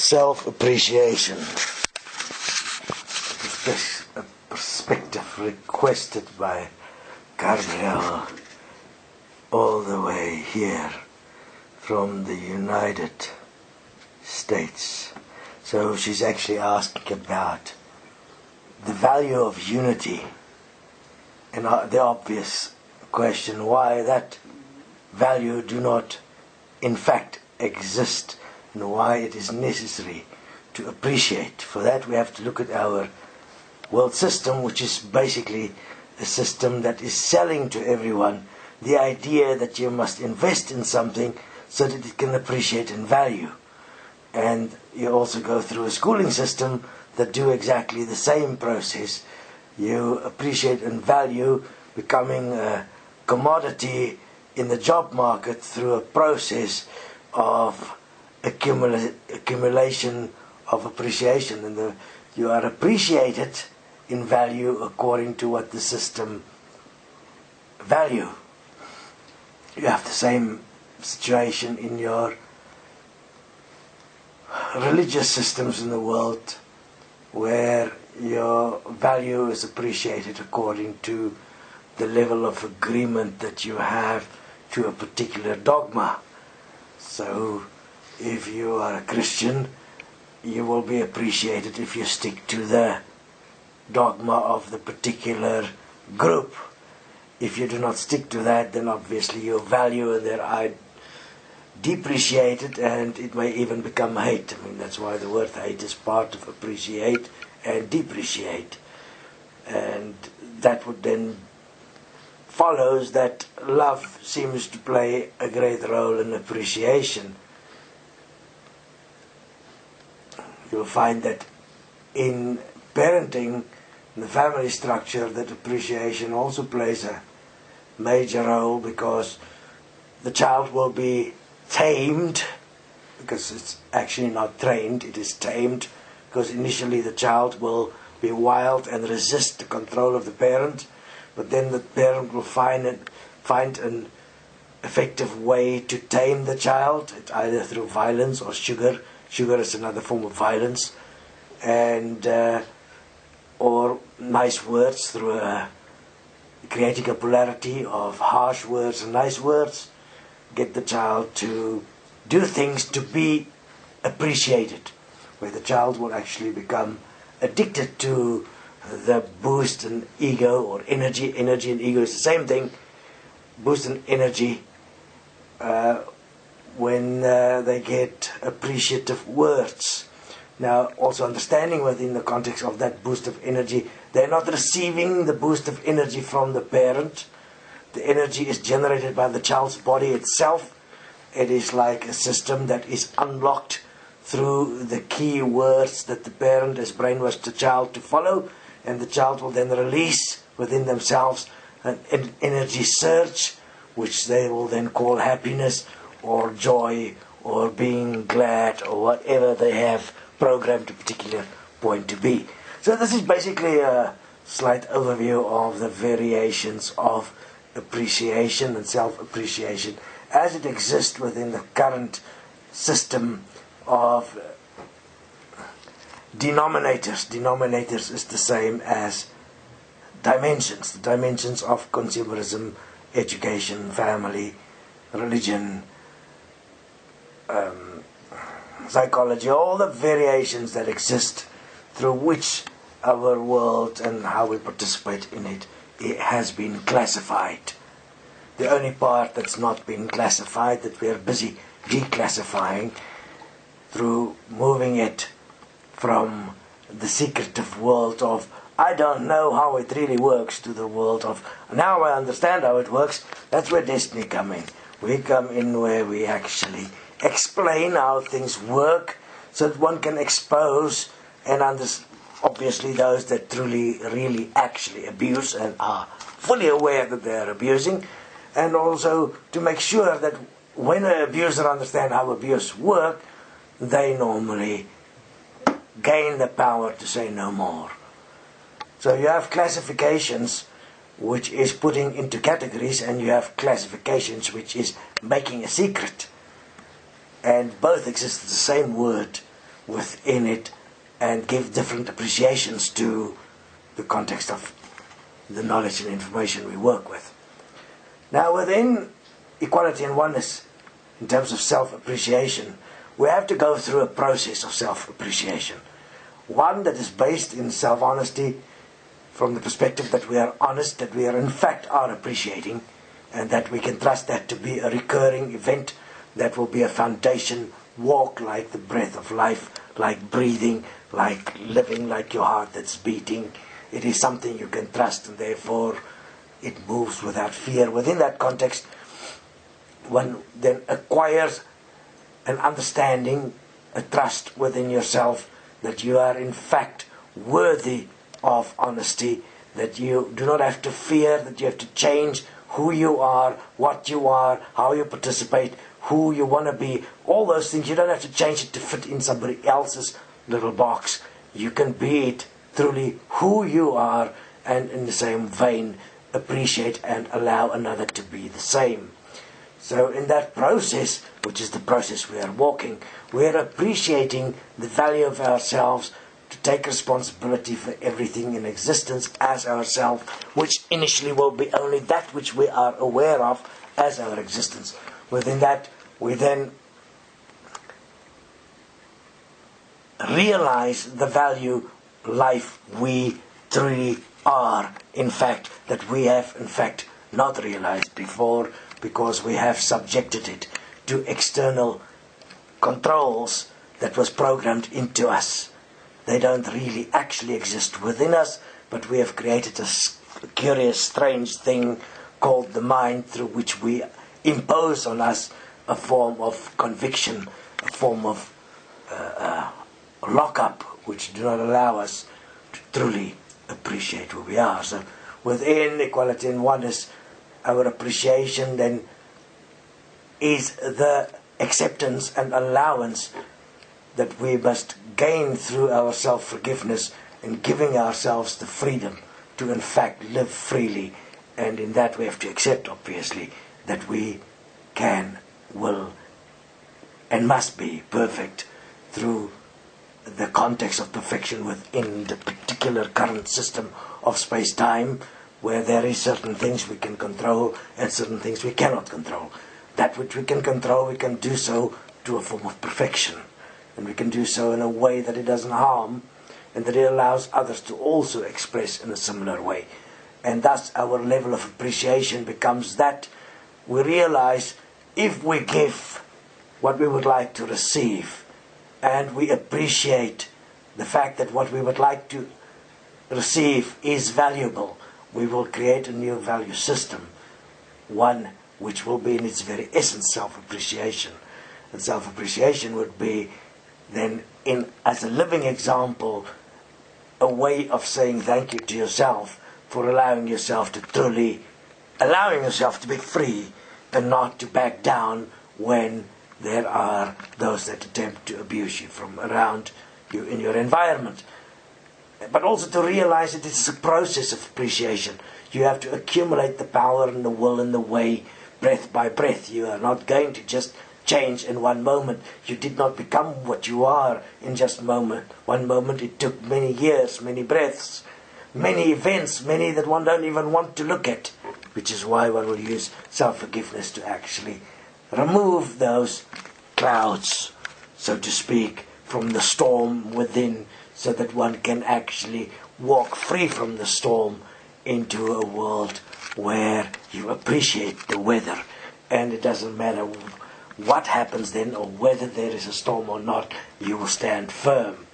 self-appreciation. This a perspective requested by Gabrielle all the way here from the United States. So she's actually asking about the value of unity and the obvious question why that value do not in fact exist and why it is necessary to appreciate. For that we have to look at our world system, which is basically a system that is selling to everyone the idea that you must invest in something so that it can appreciate and value. And you also go through a schooling system that do exactly the same process. You appreciate and value becoming a commodity in the job market through a process of accumulation of appreciation, and you are appreciated in value according to what the system value. You have the same situation in your religious systems in the world, where your value is appreciated according to the level of agreement that you have to a particular dogma. So if you are a Christian, you will be appreciated if you stick to the dogma of the particular group. If you do not stick to that, then obviously your value and their I depreciated, and it may even become hate. I mean, that's why the word hate is part of appreciate and depreciate. And that would then follows that love seems to play a great role in appreciation. You'll find that in parenting, in the family structure, that appreciation also plays a major role, because the child will be tamed, because it's actually not trained, it is tamed, because initially the child will be wild and resist the control of the parent, but then the parent will find an effective way to tame the child, either through violence or sugar. Sugar is another form of violence, and or nice words, through creating a polarity of harsh words and nice words. Get the child to do things to be appreciated, where the child will actually become addicted to the boost in ego or energy. Energy and ego is the same thing. Boost in energy when they get appreciative words. Now, also understanding within the context of that boost of energy, they're not receiving the boost of energy from the parent. The energy is generated by the child's body itself. It is like a system that is unlocked through the key words that the parent has brainwashed the child to follow, and the child will then release within themselves an energy surge, which they will then call happiness or joy or being glad or whatever they have programmed a particular point to be. So this is basically a slight overview of the variations of appreciation and self-appreciation as it exists within the current system of denominators. Denominators is the same as dimensions. The dimensions of consumerism, education, family, religion, psychology, all the variations that exist through which our world and how we participate in it has been classified. The only part that's not been classified, that we are busy declassifying through moving it from the secretive world of I don't know how it really works to the world of now I understand how it works. That's where Destiny come in. We come in where we actually explain how things work, so that one can expose and obviously those that truly, really, actually abuse and are fully aware that they are abusing, and also to make sure that when an abuser understands how abuse works, they normally gain the power to say no more. So you have classifications, which is putting into categories, and you have classifications, which is making a secret. And both exist as the same word, within it and give different appreciations to the context of the knowledge and information we work with. Now, within equality and oneness, in terms of self-appreciation, we have to go through a process of self-appreciation. One that is based in self-honesty, from the perspective that we are honest, that we are in fact are appreciating, and that we can trust that to be a recurring event that will be a foundation walk, like the breath of life, like breathing, like living, like your heart that's beating. It is something you can trust, and therefore it moves without fear. Within that context, one then acquires an understanding, a trust within yourself that you are in fact worthy of honesty, that you do not have to fear, that you have to change who you are, what you are, how you participate, who you want to be, all those things. You don't have to change it to fit in somebody else's little box. You can be it truly who you are, and in the same vein appreciate and allow another to be the same. So in that process, which is the process we are walking, we are appreciating the value of ourselves, to take responsibility for everything in existence as ourselves, which initially will be only that which we are aware of as our existence. Within that, we then realize the value life we truly are, in fact, that we have in fact not realized before, because we have subjected it to external controls that was programmed into us. They don't really actually exist within us, but we have created a curious, strange thing called the mind, through which we impose on us a form of conviction, a form of lock-up, which do not allow us to truly appreciate who we are. So within equality and oneness, our appreciation then is the acceptance and allowance that we must gain through our self-forgiveness and giving ourselves the freedom to in fact live freely. And in that we have to accept, obviously, that we can, will, and must be perfect through the context of perfection within the particular current system of space-time, where there is certain things we can control and certain things we cannot control. That which we can control, we can do so to a form of perfection. And we can do so in a way that it doesn't harm, and that it allows others to also express in a similar way. And thus our level of appreciation becomes that we realize if we give what we would like to receive, and we appreciate the fact that what we would like to receive is valuable, we will create a new value system, one which will be in its very essence self-appreciation. And self-appreciation would be then, as a living example, a way of saying thank you to yourself for allowing yourself to truly, allowing yourself to be free and not to back down when there are those that attempt to abuse you from around you in your environment. But also to realize that this is a process of appreciation. You have to accumulate the power and the will and the way, breath by breath. You are not going to just change in one moment. You did not become what you are in just one moment. It took many years, many breaths, many events, many that one don't even want to look at, which is why one will use self-forgiveness to actually remove those clouds, so to speak, from the storm within, so that one can actually walk free from the storm into a world where you appreciate the weather, and it doesn't matter what happens then, or whether there is a storm or not, you will stand firm.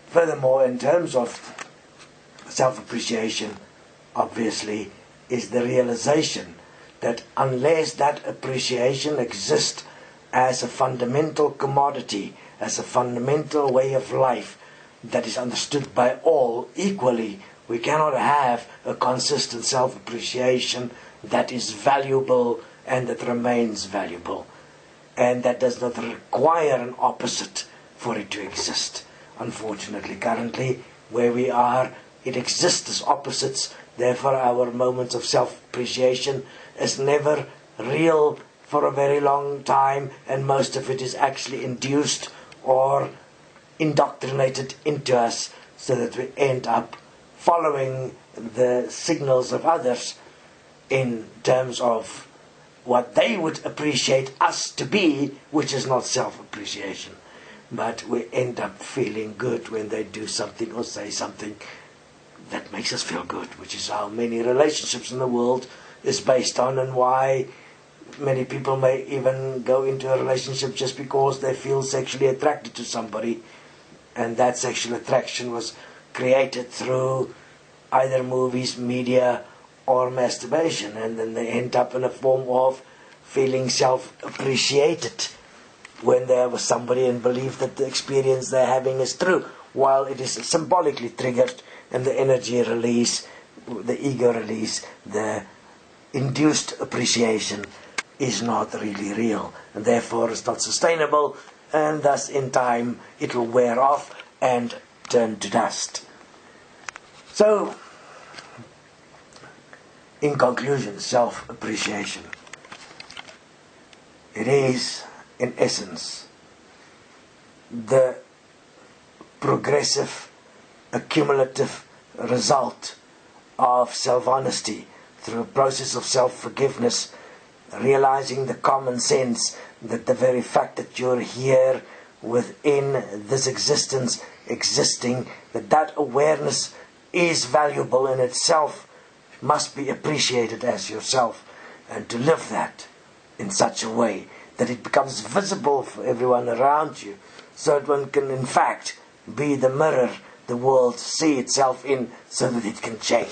Furthermore, in terms of self-appreciation, obviously, is the realization that unless that appreciation exists as a fundamental commodity, as a fundamental way of life that is understood by all equally, we cannot have a consistent self-appreciation that is valuable and that remains valuable, and that does not require an opposite for it to exist. Unfortunately, currently, where we are, it exists as opposites. Therefore, our moments of self-appreciation is never real for a very long time, and most of it is actually induced or indoctrinated into us so that we end up following the signals of others in terms of what they would appreciate us to be, which is not self-appreciation. But we end up feeling good when they do something or say something that makes us feel good, which is how many relationships in the world is based on, and why many people may even go into a relationship just because they feel sexually attracted to somebody, and that sexual attraction was created through either movies, media, or masturbation, and then they end up in a form of feeling self-appreciated when they're with somebody and believe that the experience they're having is true, while it is symbolically triggered, and the energy release, the ego release, the induced appreciation is not really real, and therefore it's not sustainable, and thus in time it will wear off and turn to dust. So, in conclusion, self-appreciation. It is, in essence, the progressive, accumulative result of self-honesty through a process of self-forgiveness, realizing the common sense that the very fact that you're here within this existence, existing, that awareness is valuable in itself, must be appreciated as yourself, and to live that in such a way that it becomes visible for everyone around you, so that one can in fact be the mirror the world see itself in, so that it can change.